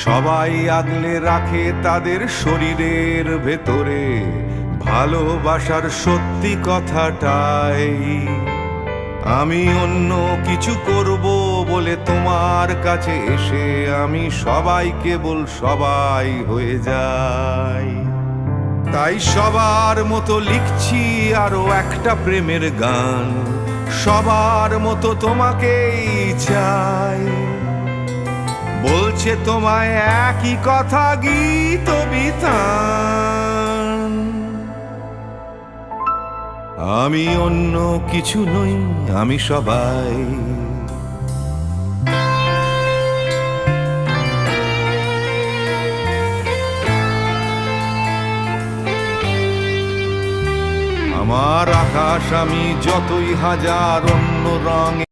সবাই আগলে রাখে তাদের শরীরের ভেতরে ভালোবাসার সত্যি কথাটাই। আমি অন্য কিছু করব বলে তোমার কাছে এসে আমি সবাই কেবল সবাই হয়ে যাই। তাই সবার মতো লিখছি আরো একটা প্রেমের গান, সবার মতো তোমাকেই চাই। বলছে তোমায় একই কথা গীত বিতান। আমি অন্য কিছু নই, আমি সবাই। আমার আকাশ আমি যতই হাজার অন্য রঙে